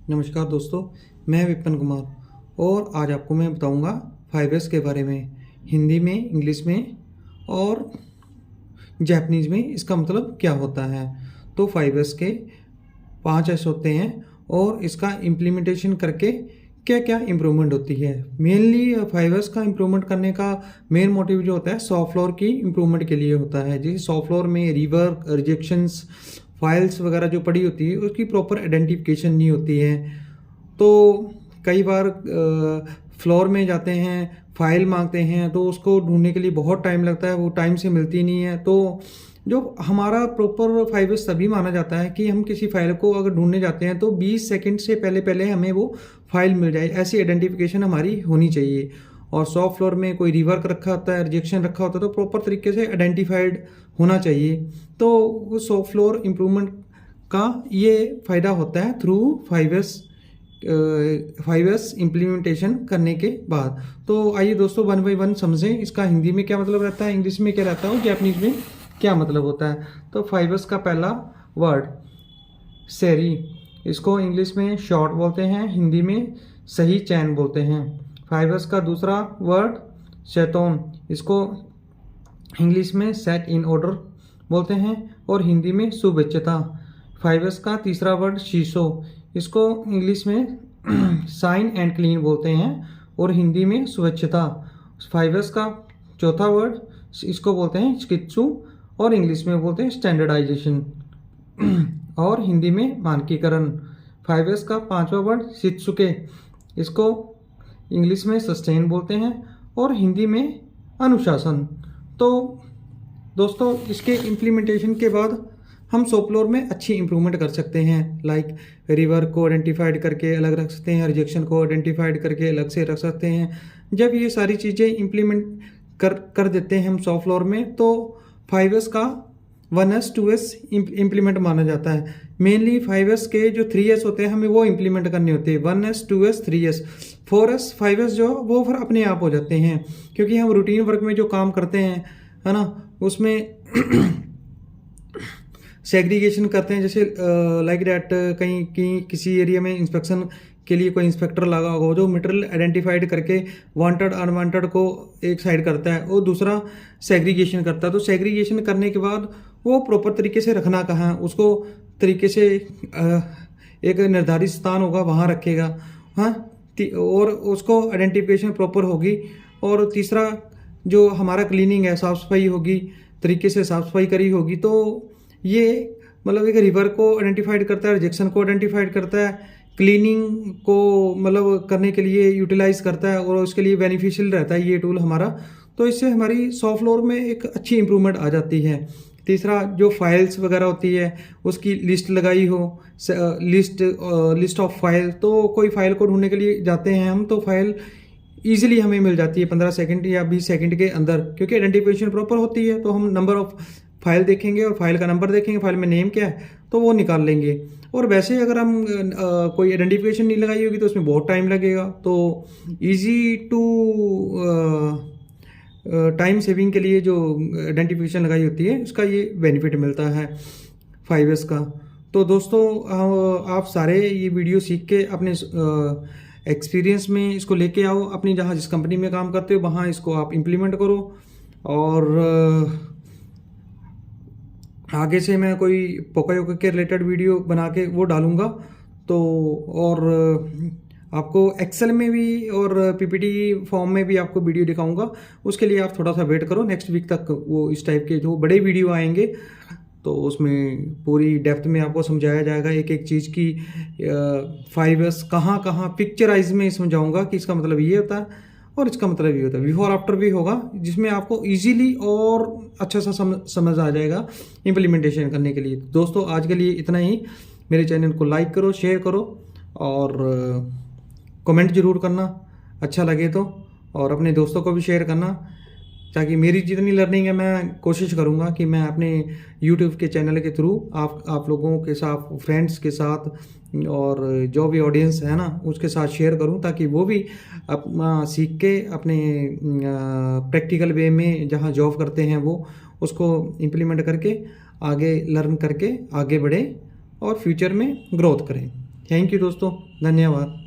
नमस्कार दोस्तों, मैं विपिन कुमार और आज आपको मैं बताऊंगा 5S के बारे में। हिंदी में, इंग्लिश में और जापानीज़ में इसका मतलब क्या होता है। तो 5S के 5S होते हैं और इसका इम्प्लीमेंटेशन करके क्या क्या इम्प्रूवमेंट होती है। मेनली 5S का इम्प्रूवमेंट करने का मेन मोटिव जो होता है सॉफ्ट फ्लोर की इम्प्रूवमेंट के लिए होता है। जैसे सॉफ्ट फ्लोर में रिवर्क, रिजेक्शंस, फाइल्स वगैरह जो पड़ी होती है उसकी प्रॉपर आइडेंटिफिकेशन नहीं होती है। तो कई बार फ्लोर में जाते हैं, फाइल मांगते हैं तो उसको ढूंढने के लिए बहुत टाइम लगता है, वो टाइम से मिलती नहीं है। तो जो हमारा प्रॉपर 5S तभी माना जाता है कि हम किसी फाइल को अगर ढूंढने जाते हैं तो 20 सेकंड से पहले पहले हमें वो फाइल मिल जाए, ऐसी आइडेंटिफिकेशन हमारी होनी चाहिए। और सॉफ्ट फ्लोर में कोई रिवर्क रखा होता है, रिजेक्शन रखा होता है तो प्रॉपर तरीके से आइडेंटिफाइड होना चाहिए। तो वो सॉफ्ट फ्लोर इम्प्रूवमेंट का ये फ़ायदा होता है थ्रू 5S इम्प्लीमेंटेशन करने के बाद। तो आइए दोस्तों वन बाई वन समझें इसका हिंदी में क्या मतलब रहता है, इंग्लिश में क्या रहता है और जापानीज़ में क्या मतलब होता है। तो 5S का पहला वर्ड सैरी, इसको इंग्लिश में शॉर्ट बोलते हैं, हिंदी में सही चैन बोलते हैं। 5S का दूसरा वर्ड शैतान, इसको इंग्लिश में सेट इन ऑर्डर बोलते हैं और हिंदी में सुव्यवस्था। 5S का तीसरा वर्ड शीशो, इसको इंग्लिश में साइन एंड क्लीन बोलते हैं और हिंदी में स्वच्छता। 5S का चौथा वर्ड इसको बोलते हैं शिक्षु और इंग्लिश में बोलते हैं स्टैंडर्डाइजेशन और हिंदी में मानकीकरण। 5S का पांचवा वर्ड शित्सुके, इसको इंग्लिश में सस्टेन बोलते हैं और हिंदी में अनुशासन। तो दोस्तों इसके इम्प्लीमेंटेशन के बाद हम सॉफ्ट फ्लोर में अच्छी इंप्रूवमेंट कर सकते हैं। लाइक रिवर्क को आइडेंटिफाइड करके अलग रख सकते हैं, रिजेक्शन को आइडेंटिफाइड करके अलग से रख सकते हैं। जब ये सारी चीज़ें इम्प्लीमेंट कर देते हैं हम सॉफ्ट फ्लोर में तो 5S का 1S 2S इम्प्लीमेंट माना जाता है। मेनली 5S के जो 3S होते हैं हमें वो इम्प्लीमेंट करने होते हैं, 1S 2S 3S 4S 5S जो वो फिर अपने आप हो जाते हैं, क्योंकि हम रूटीन वर्क में जो काम करते हैं है ना उसमें सेग्रीगेशन करते हैं। जैसे लाइक डैट कहीं किसी एरिया में इंस्पेक्शन के लिए कोई इंस्पेक्टर लगा होगा जो मटेरियल आइडेंटिफाइड करके वांटेड अनवांटेड को एक साइड करता है और दूसरा सेग्रीगेशन करता है। तो सेग्रीगेशन करने के बाद वो प्रॉपर तरीके से रखना कहाँ, उसको तरीके से एक निर्धारित स्थान होगा वहाँ रखेगा, हाँ, और उसको आइडेंटिफिकेशन प्रॉपर होगी। और तीसरा जो हमारा क्लीनिंग है, साफ़ सफाई होगी, तरीके से साफ़ सफाई करी होगी। तो ये मतलब एक रिवर को आइडेंटिफाइड करता है, रिजेक्शन को आइडेंटिफाइड करता है, क्लीनिंग को मतलब करने के लिए यूटिलाइज करता है और उसके लिए बेनिफिशियल रहता है ये टूल हमारा। तो इससे हमारी सॉफ्ट फ्लोर में एक अच्छी इंप्रूवमेंट आ जाती है। तीसरा जो फाइल्स वगैरह होती है उसकी लिस्ट लगाई हो, लिस्ट ऑफ फाइल, तो कोई फाइल को ढूंढने के लिए जाते हैं हम तो फाइल ईजिली हमें मिल जाती है 15 सेकंड या 20 सेकंड के अंदर, क्योंकि आइडेंटिफिकेशन प्रॉपर होती है। तो हम नंबर ऑफ फाइल देखेंगे और फाइल का नंबर देखेंगे, फाइल में नेम क्या है तो वो निकाल लेंगे। और वैसे अगर हम कोई आइडेंटिफिकेशन नहीं लगाई होगी तो उसमें बहुत टाइम लगेगा। तो इजी टू टाइम सेविंग के लिए जो आइडेंटिफिकेशन लगाई होती है उसका ये बेनिफिट मिलता है 5S का। तो दोस्तों आप सारे ये वीडियो सीख के अपने एक्सपीरियंस में इसको लेके आओ, अपनी जहाँ जिस कंपनी में काम करते हो वहाँ इसको आप इम्प्लीमेंट करो। और आगे से मैं कोई पोकायोको के रिलेटेड वीडियो बना के वो डालूँगा। तो और आपको एक्सेल में भी और पीपीटी फॉर्म में भी आपको वीडियो दिखाऊंगा, उसके लिए आप थोड़ा सा वेट करो। नेक्स्ट वीक तक वो इस टाइप के जो बड़े वीडियो आएंगे तो उसमें पूरी डेप्थ में आपको समझाया जाएगा एक एक चीज़ की। 5S कहाँ कहाँ पिक्चराइज में समझाऊंगा कि इसका मतलब ये होता है और इसका मतलब ये होता है। बिफोर आफ्टर भी होगा जिसमें आपको इजीली और अच्छा सा समझ आ जाएगा इम्प्लीमेंटेशन करने के लिए। दोस्तों आज के लिए इतना ही। मेरे चैनल को लाइक करो, शेयर करो और कमेंट ज़रूर करना अच्छा लगे तो, और अपने दोस्तों को भी शेयर करना, ताकि मेरी जितनी लर्निंग है मैं कोशिश करूँगा कि मैं अपने यूट्यूब के चैनल के थ्रू आप लोगों के साथ, फ्रेंड्स के साथ और जो भी ऑडियंस है ना उसके साथ शेयर करूं, ताकि वो भी अपना सीख के अपने प्रैक्टिकल वे में जहां जॉब करते हैं वो उसको इम्प्लीमेंट करके आगे लर्न करके आगे बढ़े और फ्यूचर में ग्रोथ करें। थैंक यू दोस्तों, धन्यवाद।